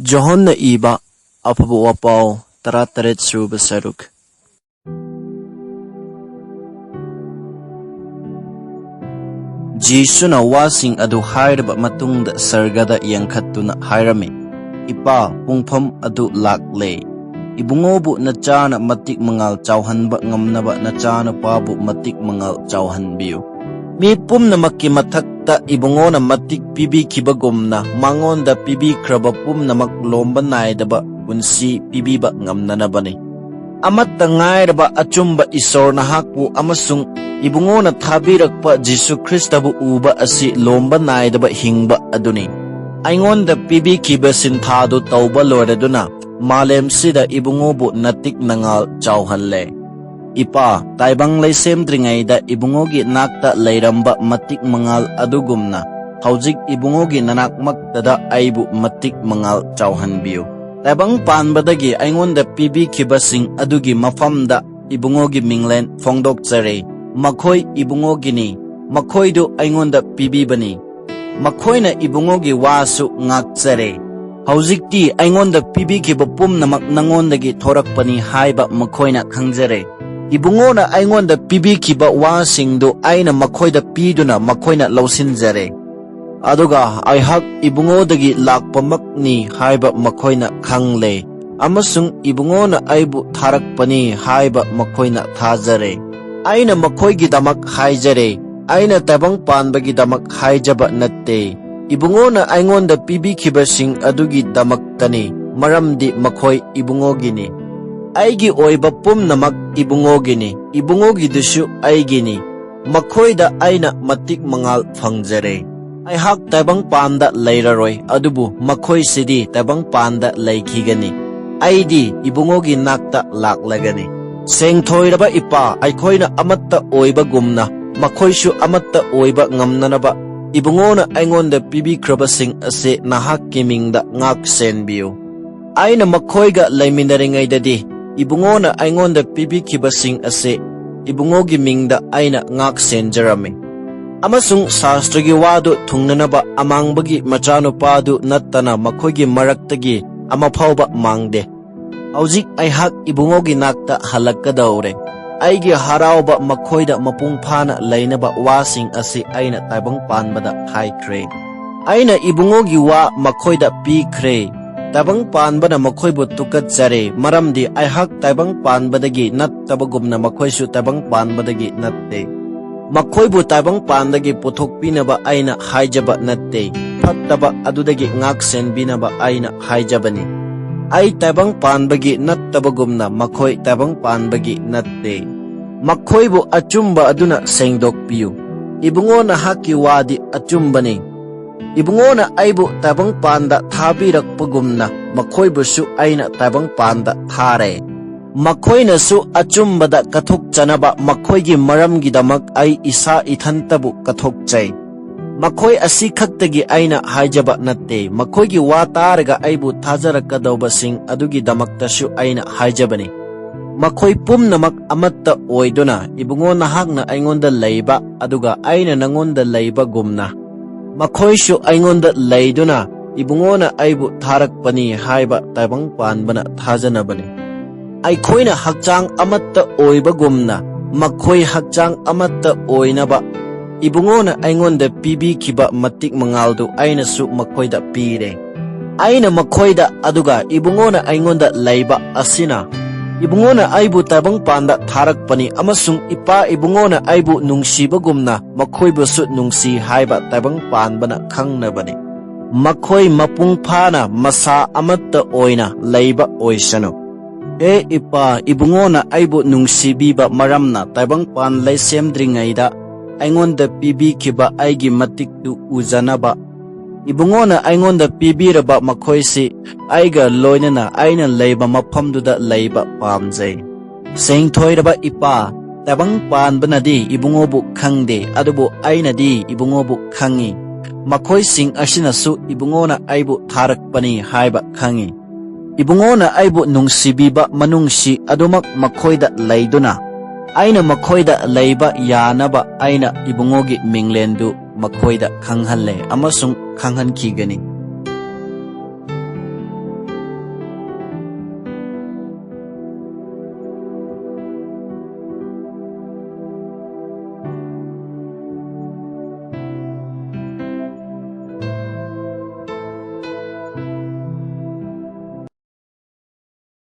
Johonna iba afaba wapau 18 suba saruk. Jisuna wasing adu hairaba matungda sargada yangkhattuna hairami. Ipa pungpham adu lakle. Ibungobu na chana matik mangal chawhanba ngamnaba na chana pabu matik mangal chawhanbiyu. Mi pumna makki mathakta ibungo na matik pibi kibagumna mangonda pibi kraba pumna maklomba naidaba punsi pibi ba ngamnanabani. Amatta ngairaba achumba isor na hakpu amasung ibungo na thabirakpa Jesu Kristabu uba asi lomba naidaba hingba aduni. Aingonda pibi kiba sinthadu tauba loraduna malem sida ibungobu natik nangal chawhanle. Ipa taibang lay semdringaida ibungogi nakta layramba matik mangal adugumna haujik ibungogi nanakmaktada aibu matik mangal chawhanbiyu. Taibang panbadagi aingonda pibi kibasing adugi mafamda ibungogi minglen fongdokjare. Makhoi ibungogini makhoidu aingonda pibibani. Makhoina ibungogi wasu ngakjare. Haujikti aingonda pibi kiba pumnamak nangondagi thorakpani haiba makhoina khangjare. Ibungona aingonda pibi kiba wasingdu aina makhoida piduna makhoina lausinjare. Aduga aihak ibungodagi lakpamakni haiba makhoina khangle. Amasung ibungona aibu tharakpani haiba makhoina thajare. Aina makhoigi damak haijare. Aina tabang panbagi damak haijaba natte. Ibungona aingonda pibi kibasing adugi damaktani maramdi makhoi ibungogini. Aigi oiba pumnamak ibungogini. Ibungogidusu aigini. Makhoida aina matik mangal fangjare. Aihak tabang panda lairaroi adubu makhoi sidi tabang panda laikhigani. Aidi ibungogi nakta laklagani. Sengthoiraba ipa aikhoina amatta oiba gumna makhoisu amatta oiba ngamnanaba ibungona aingonda pibi krabasing ase nahakki mingda ngak senbiyu. Aina makhoiga laiminaringaidadi ibungona aingonda pibi kibasing ase ibungogi mingda aina ngak senjarami. Amasung sastragi wadu thungnanaba amangbagi machanupadu nattana makhoigi maraktagi amafauba mangde. Haujik aihak ibungogi nakta halakadaure. Aigi harauba makhoida mapung phana lainaba wasing ase aina taibang panbada haikre. Aina ibungogi wa makhoida pikre. Taibang panbada makhoibu tukatjare maramdi aihak taibang panbadagi nattabagumna makhoisu taibang panbadagi natte. Makhoibu taibang pandagi puthokpinaba aina haijaba natte. Phattaba adudagi ngaksen binaba aina haijabani. Ay tabang panbagi nattabagumna makhoi tabang panbagi natte. Makhoibu achumba aduna sengdokpiyu. Ibungona haki wadi achumbani. Ibungona aibu tabang panda thabirakpagumna makhoibusu aina tabang panda thare. Makhoina su achumbada kathokchanaba makhoigi maramgidamak ay isa ithantabu kathokchai. Makhoi asi khaktagi aina haijaba natte. Makhoigi wa taraga aibu thajarakadawbasing adugi damaktashu aina haijabani. Makhoi pumnamak amatta oiduna ibungo nahakna aingonda leiba aduga aina nangonda leiba gumna. Makhoishu aingonda leiduna ibungona aibu tharakpani haiba taibang panbana thajanabani. Aikhoina hakchang amatta oiba gumna makhoi hakchang amatta oinaba. Ibungona aingonda pibi kiba matik mangaldu aina su makhoida pire. Aina makhoida aduga ibungona aingonda leiba asina. Ibungona aibu tabang panda tharakpani amasung ipa ibungona aibu nungsibagumna makhoibu su nungsi haiba tabang panbana khangnabani. Makhoi mapung phana masa amatta oina leiba oisano. E ipa ibungona aibu nungsibiba maramna tabang pan lay semdringaida aingonda pibi kiba aigi matiktu ujanaba. Ibungona aingonda pibiraba makhoisi aiga loinana aina leiba mafamduda leiba pamjai. Sengthoiraba ipa tabang panbanadi ibungobu khangde adubu ainadi ibungobu khangi. Makhoising asinasu ibungona aibu tharakpani haiba khangi. Ibungona aibu nungsibiba manungsi adumak makhoida leiduna. Aina makhoida leiba yanaba aina ibungogi minglendu makhoida khanghanle amasung khanghankigani.